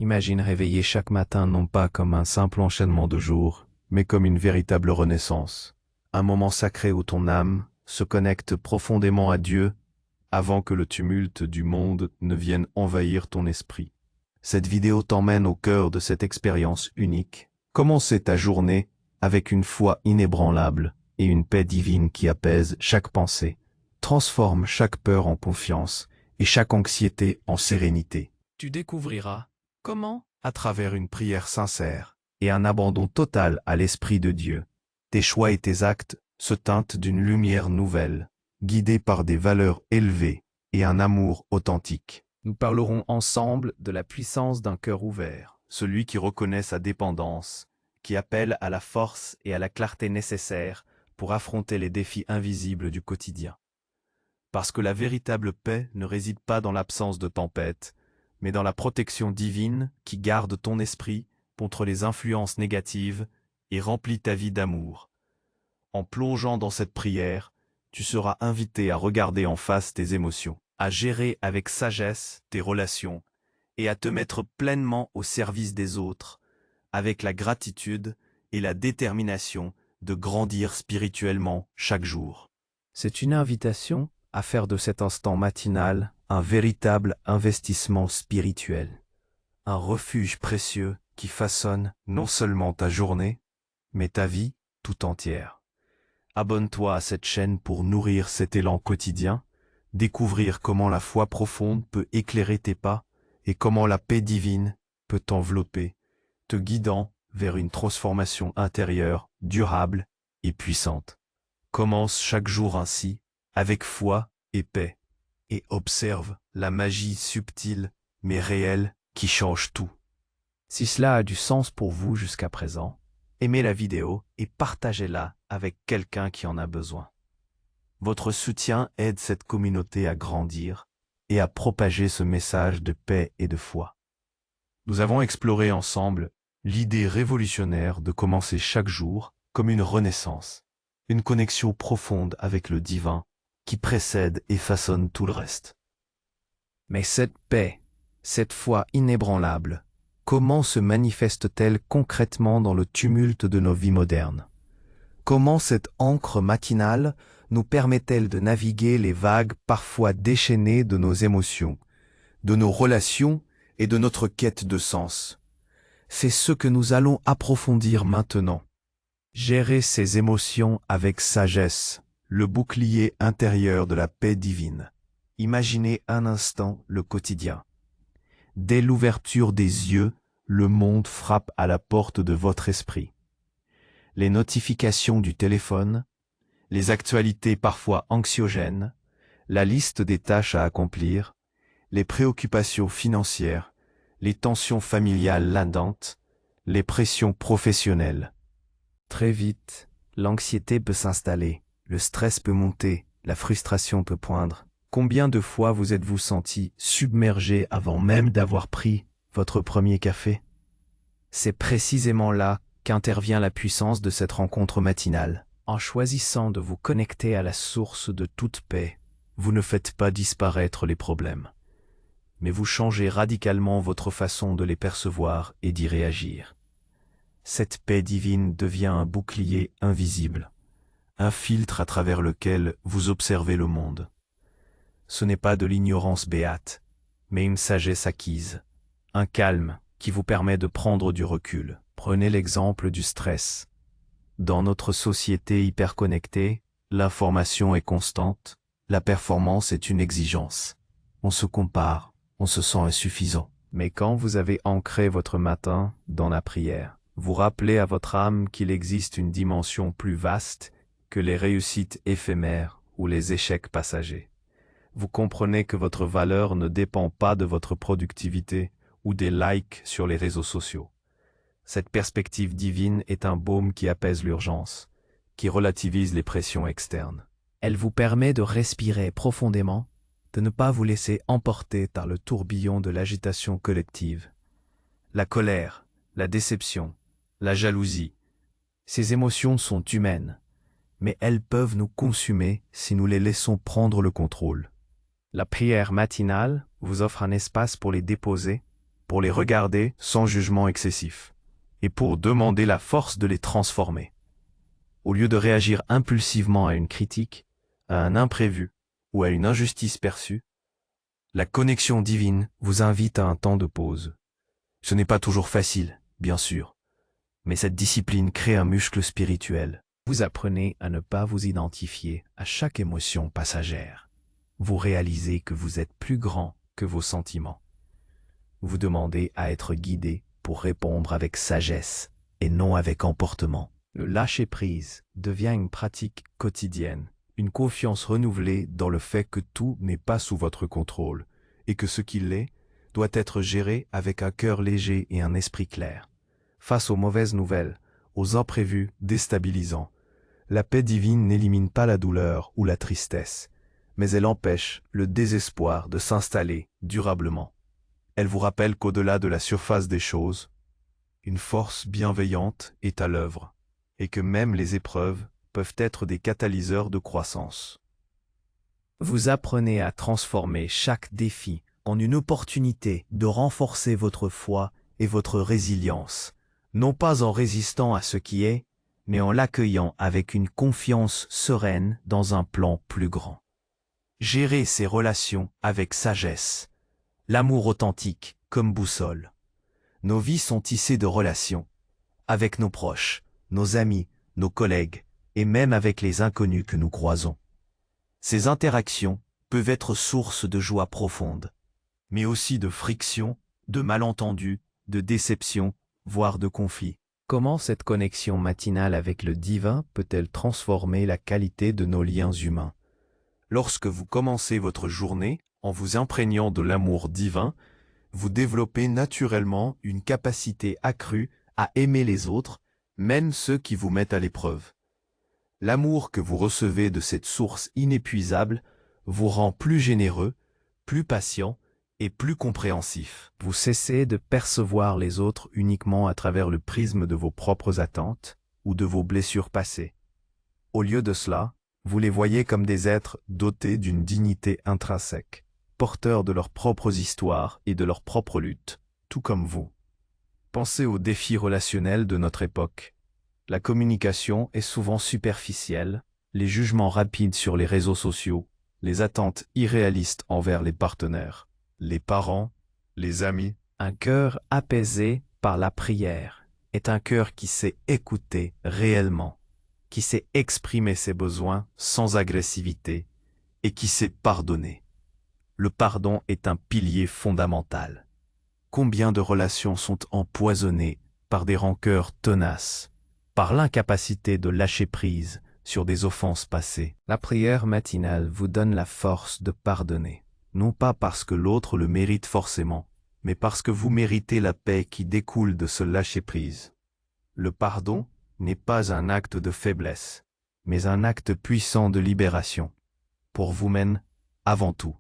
Imagine réveiller chaque matin non pas comme un simple enchaînement de jours, mais comme une véritable renaissance. Un moment sacré où ton âme se connecte profondément à Dieu avant que le tumulte du monde ne vienne envahir ton esprit. Cette vidéo t'emmène au cœur de cette expérience unique. Commencez ta journée avec une foi inébranlable et une paix divine qui apaise chaque pensée, transforme chaque peur en confiance et chaque anxiété en sérénité. Tu découvriras comment, à travers une prière sincère et un abandon total à l'Esprit de Dieu, tes choix et tes actes se teintent d'une lumière nouvelle, guidés par des valeurs élevées et un amour authentique. Nous parlerons ensemble de la puissance d'un cœur ouvert, celui qui reconnaît sa dépendance, qui appelle à la force et à la clarté nécessaires pour affronter les défis invisibles du quotidien. Parce que la véritable paix ne réside pas dans l'absence de tempête, mais dans la protection divine qui garde ton esprit contre les influences négatives et remplit ta vie d'amour. En plongeant dans cette prière, tu seras invité à regarder en face tes émotions, à gérer avec sagesse tes relations et à te mettre pleinement au service des autres, avec la gratitude et la détermination de grandir spirituellement chaque jour. C'est une invitation à faire de cet instant matinal un véritable investissement spirituel, un refuge précieux qui façonne non seulement ta journée, mais ta vie tout entière. Abonne-toi à cette chaîne pour nourrir cet élan quotidien, découvrir comment la foi profonde peut éclairer tes pas et comment la paix divine peut t'envelopper, te guidant vers une transformation intérieure durable et puissante. Commence chaque jour ainsi, avec foi et paix, et observe la magie subtile mais réelle qui change tout. Si cela a du sens pour vous jusqu'à présent, aimez la vidéo et partagez-la avec quelqu'un qui en a besoin. Votre soutien aide cette communauté à grandir et à propager ce message de paix et de foi. Nous avons exploré ensemble l'idée révolutionnaire de commencer chaque jour comme une renaissance, une connexion profonde avec le divin qui précède et façonne tout le reste. Mais cette paix, cette foi inébranlable, comment se manifeste-t-elle concrètement dans le tumulte de nos vies modernes? Comment cette ancre matinale nous permet-elle de naviguer les vagues parfois déchaînées de nos émotions, de nos relations et de notre quête de sens? C'est ce que nous allons approfondir maintenant. Gérer ces émotions avec sagesse, le bouclier intérieur de la paix divine. Imaginez un instant le quotidien. Dès l'ouverture des yeux, le monde frappe à la porte de votre esprit. Les notifications du téléphone, les actualités parfois anxiogènes, la liste des tâches à accomplir, les préoccupations financières, les tensions familiales latentes, les pressions professionnelles. Très vite, l'anxiété peut s'installer, le stress peut monter, la frustration peut poindre. Combien de fois vous êtes-vous senti submergé avant même d'avoir pris votre premier café? C'est précisément là qu'intervient la puissance de cette rencontre matinale. En choisissant de vous connecter à la source de toute paix, vous ne faites pas disparaître les problèmes, mais vous changez radicalement votre façon de les percevoir et d'y réagir. Cette paix divine devient un bouclier invisible, un filtre à travers lequel vous observez le monde. Ce n'est pas de l'ignorance béate, mais une sagesse acquise, un calme qui vous permet de prendre du recul. Prenez l'exemple du stress. Dans notre société hyperconnectée, l'information est constante, la performance est une exigence. On se compare, on se sent insuffisant. Mais quand vous avez ancré votre matin dans la prière, vous rappelez à votre âme qu'il existe une dimension plus vaste que les réussites éphémères ou les échecs passagers. Vous comprenez que votre valeur ne dépend pas de votre productivité ou des likes sur les réseaux sociaux. Cette perspective divine est un baume qui apaise l'urgence, qui relativise les pressions externes. Elle vous permet de respirer profondément, de ne pas vous laisser emporter par le tourbillon de l'agitation collective. La colère, la déception, la jalousie, ces émotions sont humaines, mais elles peuvent nous consumer si nous les laissons prendre le contrôle. La prière matinale vous offre un espace pour les déposer, pour les regarder sans jugement excessif, et pour demander la force de les transformer. Au lieu de réagir impulsivement à une critique, à un imprévu ou à une injustice perçue, la connexion divine vous invite à un temps de pause. Ce n'est pas toujours facile, bien sûr, mais cette discipline crée un muscle spirituel. Vous apprenez à ne pas vous identifier à chaque émotion passagère. Vous réalisez que vous êtes plus grand que vos sentiments. Vous demandez à être guidé pour répondre avec sagesse et non avec emportement. Le lâcher-prise devient une pratique quotidienne, une confiance renouvelée dans le fait que tout n'est pas sous votre contrôle et que ce qui l'est doit être géré avec un cœur léger et un esprit clair. Face aux mauvaises nouvelles, aux imprévus déstabilisants, la paix divine n'élimine pas la douleur ou la tristesse, mais elle empêche le désespoir de s'installer durablement. Elle vous rappelle qu'au-delà de la surface des choses, une force bienveillante est à l'œuvre, et que même les épreuves peuvent être des catalyseurs de croissance. Vous apprenez à transformer chaque défi en une opportunité de renforcer votre foi et votre résilience, non pas en résistant à ce qui est, mais en l'accueillant avec une confiance sereine dans un plan plus grand. Gérez ces relations avec sagesse, l'amour authentique comme boussole. Nos vies sont tissées de relations, avec nos proches, nos amis, nos collègues, et même avec les inconnus que nous croisons. Ces interactions peuvent être source de joie profonde, mais aussi de frictions, de malentendus, de déceptions, voire de conflits. Comment cette connexion matinale avec le divin peut-elle transformer la qualité de nos liens humains? Lorsque vous commencez votre journée en vous imprégnant de l'amour divin, vous développez naturellement une capacité accrue à aimer les autres, même ceux qui vous mettent à l'épreuve. L'amour que vous recevez de cette source inépuisable vous rend plus généreux, plus patient et plus compréhensif. Vous cessez de percevoir les autres uniquement à travers le prisme de vos propres attentes ou de vos blessures passées. Au lieu de cela, vous les voyez comme des êtres dotés d'une dignité intrinsèque, porteurs de leurs propres histoires et de leurs propres luttes, tout comme vous. Pensez aux défis relationnels de notre époque. La communication est souvent superficielle, les jugements rapides sur les réseaux sociaux, les attentes irréalistes envers les partenaires, les parents, les amis. Un cœur apaisé par la prière est un cœur qui sait écouter réellement, qui sait exprimer ses besoins sans agressivité et qui sait pardonner. Le pardon est un pilier fondamental. Combien de relations sont empoisonnées par des rancœurs tenaces, par l'incapacité de lâcher prise sur des offenses passées? La prière matinale vous donne la force de pardonner, non pas parce que l'autre le mérite forcément, mais parce que vous méritez la paix qui découle de ce lâcher prise. Le pardon n'est pas un acte de faiblesse, mais un acte puissant de libération, pour vous-même avant tout.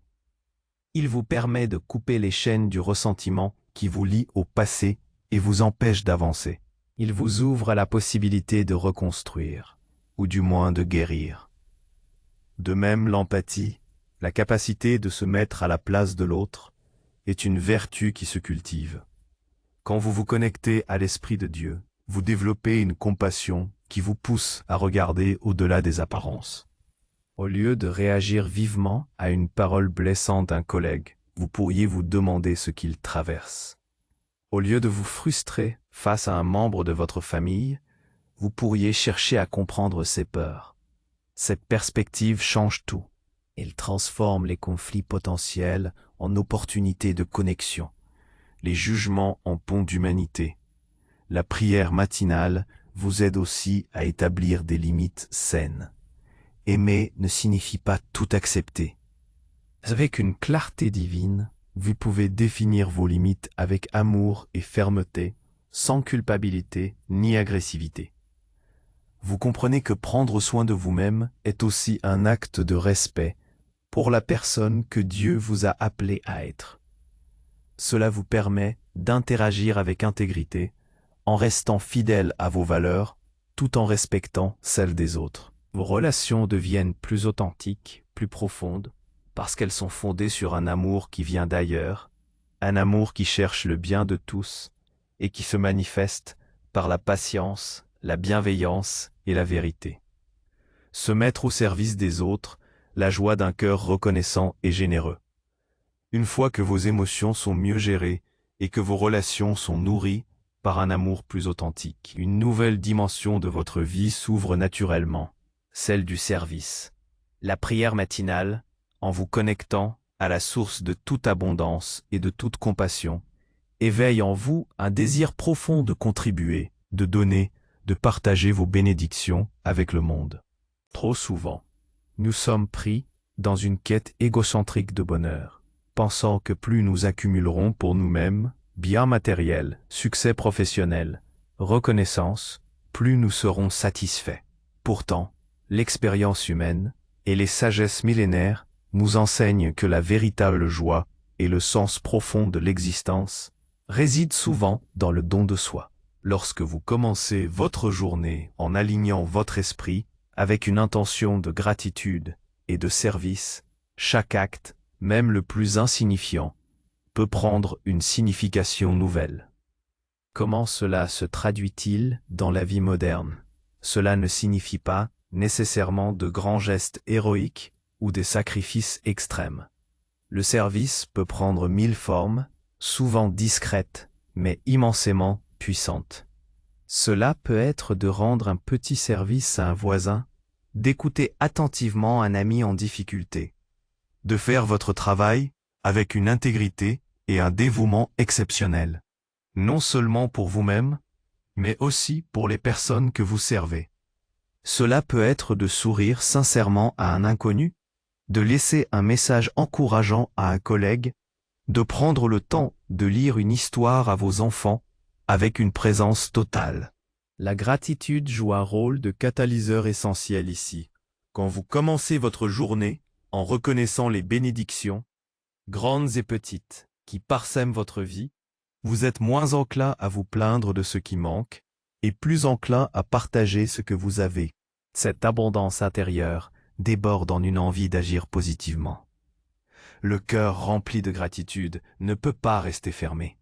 Il vous permet de couper les chaînes du ressentiment qui vous lient au passé et vous empêche d'avancer. Il vous ouvre à la possibilité de reconstruire, ou du moins de guérir. De même, l'empathie, la capacité de se mettre à la place de l'autre, est une vertu qui se cultive. Quand vous vous connectez à l'Esprit de Dieu, vous développez une compassion qui vous pousse à regarder au-delà des apparences. Au lieu de réagir vivement à une parole blessante d'un collègue, vous pourriez vous demander ce qu'il traverse. Au lieu de vous frustrer face à un membre de votre famille, vous pourriez chercher à comprendre ses peurs. Cette perspective change tout. Elle transforme les conflits potentiels en opportunités de connexion, les jugements en ponts d'humanité. La prière matinale vous aide aussi à établir des limites saines. Aimer ne signifie pas tout accepter. Avec une clarté divine, vous pouvez définir vos limites avec amour et fermeté, sans culpabilité ni agressivité. Vous comprenez que prendre soin de vous-même est aussi un acte de respect pour la personne que Dieu vous a appelé à être. Cela vous permet d'interagir avec intégrité, en restant fidèle à vos valeurs, tout en respectant celles des autres. Vos relations deviennent plus authentiques, plus profondes, parce qu'elles sont fondées sur un amour qui vient d'ailleurs, un amour qui cherche le bien de tous et qui se manifeste par la patience, la bienveillance et la vérité. Se mettre au service des autres, la joie d'un cœur reconnaissant et généreux. Une fois que vos émotions sont mieux gérées et que vos relations sont nourries par un amour plus authentique, une nouvelle dimension de votre vie s'ouvre naturellement, celle du service. La prière matinale, en vous connectant à la source de toute abondance et de toute compassion, éveille en vous un désir profond de contribuer, de donner, de partager vos bénédictions avec le monde. Trop souvent, nous sommes pris dans une quête égocentrique de bonheur, pensant que plus nous accumulerons pour nous-mêmes, biens matériels, succès professionnel, reconnaissance, plus nous serons satisfaits. Pourtant, l'expérience humaine et les sagesses millénaires nous enseignent que la véritable joie et le sens profond de l'existence résident souvent dans le don de soi. Lorsque vous commencez votre journée en alignant votre esprit avec une intention de gratitude et de service, chaque acte, même le plus insignifiant, peut prendre une signification nouvelle. Comment cela se traduit-il dans la vie moderne? Cela ne signifie pas nécessairement de grands gestes héroïques ou des sacrifices extrêmes. Le service peut prendre 1000 formes, souvent discrètes, mais immensément puissantes. Cela peut être de rendre un petit service à un voisin, d'écouter attentivement un ami en difficulté, de faire votre travail avec une intégrité et un dévouement exceptionnel, non seulement pour vous-même, mais aussi pour les personnes que vous servez. Cela peut être de sourire sincèrement à un inconnu, de laisser un message encourageant à un collègue, de prendre le temps de lire une histoire à vos enfants avec une présence totale. La gratitude joue un rôle de catalyseur essentiel ici. Quand vous commencez votre journée en reconnaissant les bénédictions, grandes et petites, qui parsèment votre vie, vous êtes moins enclin à vous plaindre de ce qui manque et plus enclin à partager ce que vous avez. Cette abondance intérieure déborde en une envie d'agir positivement. Le cœur rempli de gratitude ne peut pas rester fermé.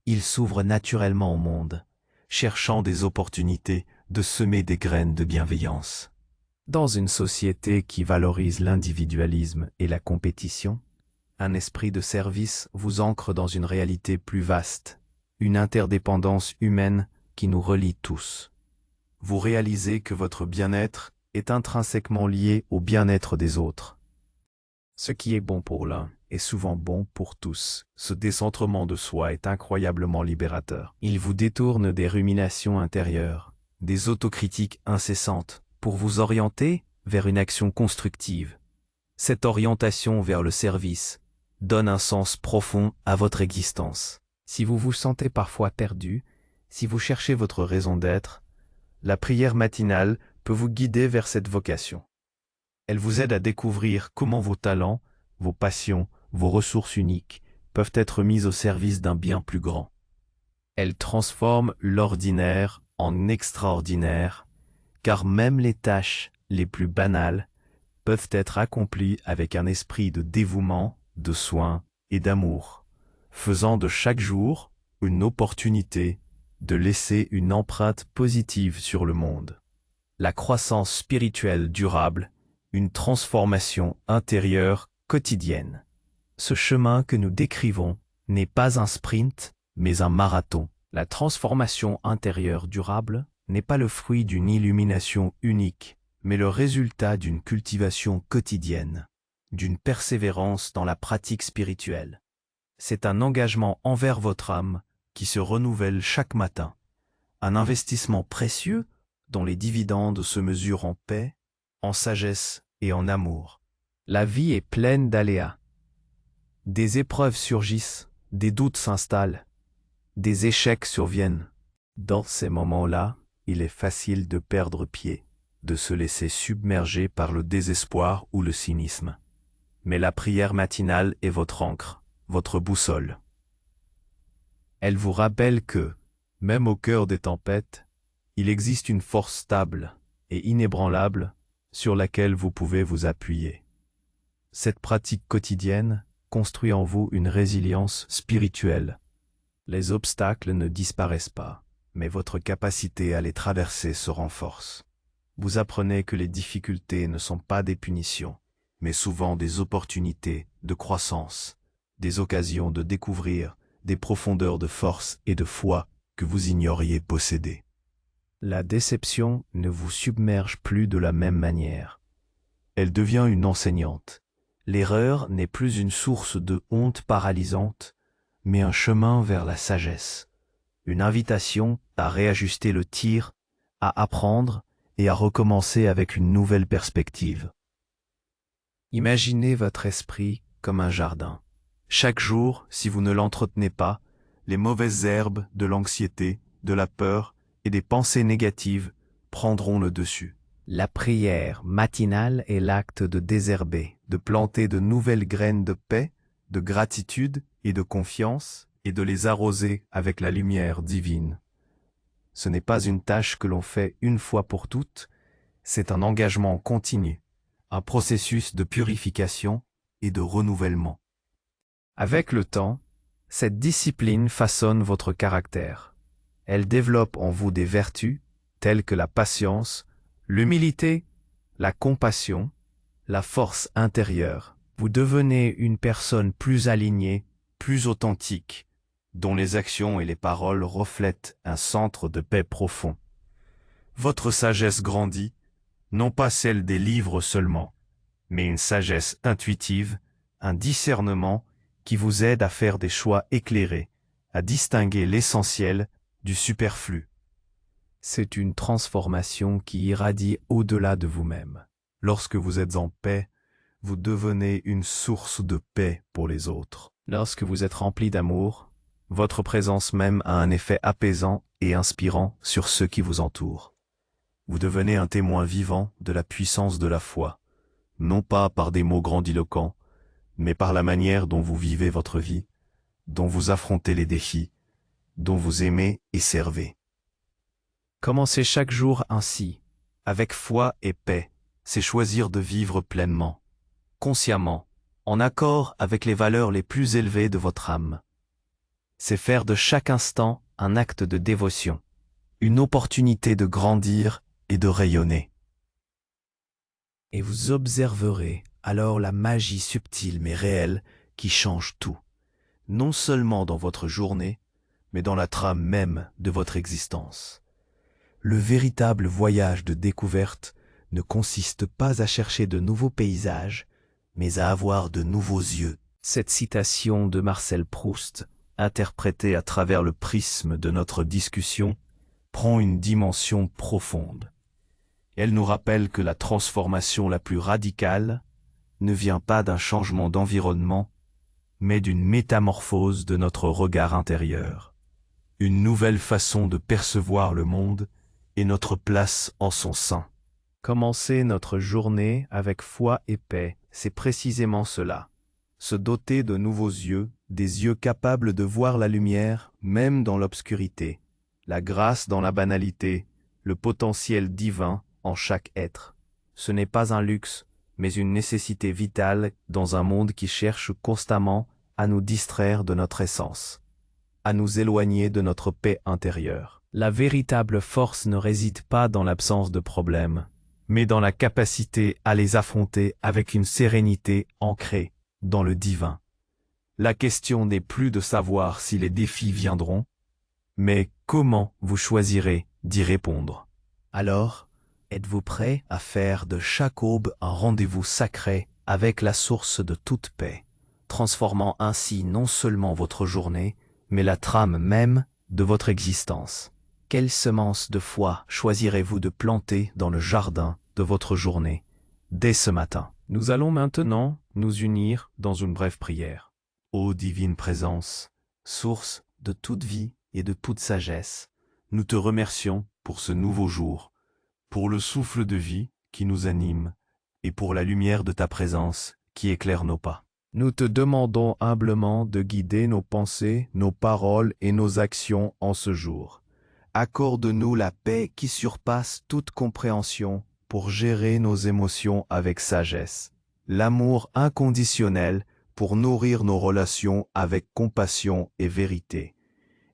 Il s'ouvre naturellement au monde, cherchant des opportunités de semer des graines de bienveillance. Dans une société qui valorise l'individualisme et la compétition, un esprit de service vous ancre dans une réalité plus vaste, une interdépendance humaine qui nous relie tous. Vous réalisez que votre bien-être est intrinsèquement lié au bien-être des autres. Ce qui est bon pour l'un est souvent bon pour tous. Ce décentrement de soi est incroyablement libérateur. Il vous détourne des ruminations intérieures, des autocritiques incessantes, pour vous orienter vers une action constructive. Cette orientation vers le service donne un sens profond à votre existence. Si vous vous sentez parfois perdu, si vous cherchez votre raison d'être, la prière matinale peut vous guider vers cette vocation. Elle vous aide à découvrir comment vos talents, vos passions, vos ressources uniques peuvent être mises au service d'un bien plus grand. Elle transforme l'ordinaire en extraordinaire, car même les tâches les plus banales peuvent être accomplies avec un esprit de dévouement, de soin et d'amour, faisant de chaque jour une opportunité de laisser une empreinte positive sur le monde. La croissance spirituelle durable, une transformation intérieure quotidienne. Ce chemin que nous décrivons n'est pas un sprint, mais un marathon. La transformation intérieure durable n'est pas le fruit d'une illumination unique, mais le résultat d'une cultivation quotidienne, d'une persévérance dans la pratique spirituelle. C'est un engagement envers votre âme qui se renouvelle chaque matin, un investissement précieux dont les dividendes se mesurent en paix, en sagesse et en amour. La vie est pleine d'aléas. Des épreuves surgissent, des doutes s'installent, des échecs surviennent. Dans ces moments-là, il est facile de perdre pied, de se laisser submerger par le désespoir ou le cynisme. Mais la prière matinale est votre ancre, votre boussole. Elle vous rappelle que, même au cœur des tempêtes, il existe une force stable et inébranlable sur laquelle vous pouvez vous appuyer. Cette pratique quotidienne construit en vous une résilience spirituelle. Les obstacles ne disparaissent pas, mais votre capacité à les traverser se renforce. Vous apprenez que les difficultés ne sont pas des punitions, mais souvent des opportunités de croissance, des occasions de découvrir des profondeurs de force et de foi que vous ignoriez posséder. La déception ne vous submerge plus de la même manière. Elle devient une enseignante. L'erreur n'est plus une source de honte paralysante, mais un chemin vers la sagesse. Une invitation à réajuster le tir, à apprendre et à recommencer avec une nouvelle perspective. Imaginez votre esprit comme un jardin. Chaque jour, si vous ne l'entretenez pas, les mauvaises herbes de l'anxiété, de la peur et des pensées négatives prendront le dessus. La prière matinale est l'acte de désherber, de planter de nouvelles graines de paix, de gratitude et de confiance, et de les arroser avec la lumière divine. Ce n'est pas une tâche que l'on fait une fois pour toutes, c'est un engagement continu, un processus de purification et de renouvellement. Avec le temps, cette discipline façonne votre caractère. Elle développe en vous des vertus telles que la patience, l'humilité, la compassion, la force intérieure. Vous devenez une personne plus alignée, plus authentique, dont les actions et les paroles reflètent un centre de paix profond. Votre sagesse grandit, non pas celle des livres seulement, mais une sagesse intuitive, un discernement qui vous aide à faire des choix éclairés, à distinguer l'essentiel du superflu. C'est une transformation qui irradie au-delà de vous-même. Lorsque vous êtes en paix, vous devenez une source de paix pour les autres. Lorsque vous êtes rempli d'amour, votre présence même a un effet apaisant et inspirant sur ceux qui vous entourent. Vous devenez un témoin vivant de la puissance de la foi, non pas par des mots grandiloquents, mais par la manière dont vous vivez votre vie, dont vous affrontez les défis, dont vous aimez et servez. Commencer chaque jour ainsi, avec foi et paix, c'est choisir de vivre pleinement, consciemment, en accord avec les valeurs les plus élevées de votre âme. C'est faire de chaque instant un acte de dévotion, une opportunité de grandir et de rayonner. Et vous observerez alors la magie subtile mais réelle qui change tout, non seulement dans votre journée, mais dans la trame même de votre existence. Le véritable voyage de découverte ne consiste pas à chercher de nouveaux paysages, mais à avoir de nouveaux yeux. Cette citation de Marcel Proust, interprétée à travers le prisme de notre discussion, prend une dimension profonde. Elle nous rappelle que la transformation la plus radicale ne vient pas d'un changement d'environnement, mais d'une métamorphose de notre regard intérieur. Une nouvelle façon de percevoir le monde et notre place en son sein. Commencer notre journée avec foi et paix, c'est précisément cela. Se doter de nouveaux yeux, des yeux capables de voir la lumière, même dans l'obscurité, la grâce dans la banalité, le potentiel divin en chaque être. Ce n'est pas un luxe, mais une nécessité vitale dans un monde qui cherche constamment à nous distraire de notre essence, à nous éloigner de notre paix intérieure. La véritable force ne réside pas dans l'absence de problèmes, mais dans la capacité à les affronter avec une sérénité ancrée dans le divin. La question n'est plus de savoir si les défis viendront, mais comment vous choisirez d'y répondre. Alors, êtes-vous prêt à faire de chaque aube un rendez-vous sacré avec la source de toute paix, transformant ainsi non seulement votre journée, mais la trame même de votre existence? Quelle semence de foi choisirez-vous de planter dans le jardin de votre journée, dès ce matin? Nous allons maintenant nous unir dans une brève prière. Ô divine présence, source de toute vie et de toute sagesse, nous te remercions pour ce nouveau jour, pour le souffle de vie qui nous anime et pour la lumière de ta présence qui éclaire nos pas. Nous te demandons humblement de guider nos pensées, nos paroles et nos actions en ce jour. Accorde-nous la paix qui surpasse toute compréhension pour gérer nos émotions avec sagesse, l'amour inconditionnel pour nourrir nos relations avec compassion et vérité,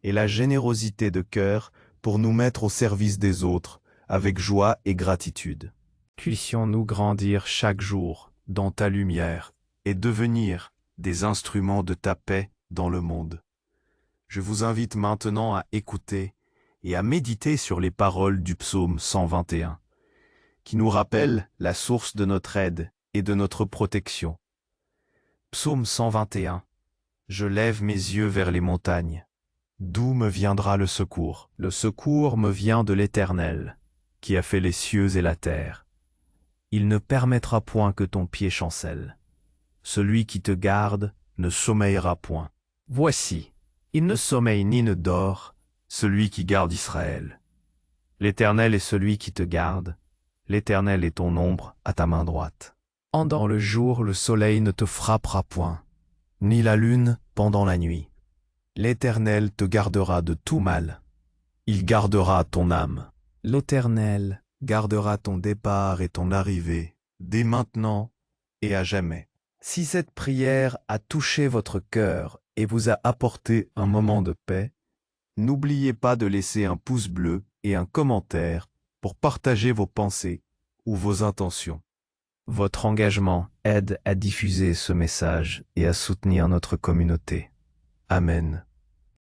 et la générosité de cœur pour nous mettre au service des autres avec joie et gratitude. Puissions-nous grandir chaque jour dans ta lumière et devenir des instruments de ta paix dans le monde. Je vous invite maintenant à écouter et à méditer sur les paroles du psaume 121, qui nous rappellent la source de notre aide et de notre protection. Psaume 121. Je lève mes yeux vers les montagnes. D'où me viendra le secours? Le secours me vient de l'Éternel, qui a fait les cieux et la terre. Il ne permettra point que ton pied chancelle. Celui qui te garde ne sommeillera point. Voici, il ne sommeille ni ne dort, celui qui garde Israël. L'Éternel est celui qui te garde, l'Éternel est ton ombre à ta main droite. Pendant le jour, le soleil ne te frappera point, ni la lune pendant la nuit. L'Éternel te gardera de tout mal. Il gardera ton âme. L'Éternel gardera ton départ et ton arrivée, dès maintenant et à jamais. Si cette prière a touché votre cœur et vous a apporté un moment de paix, n'oubliez pas de laisser un pouce bleu et un commentaire pour partager vos pensées ou vos intentions. Votre engagement aide à diffuser ce message et à soutenir notre communauté. Amen.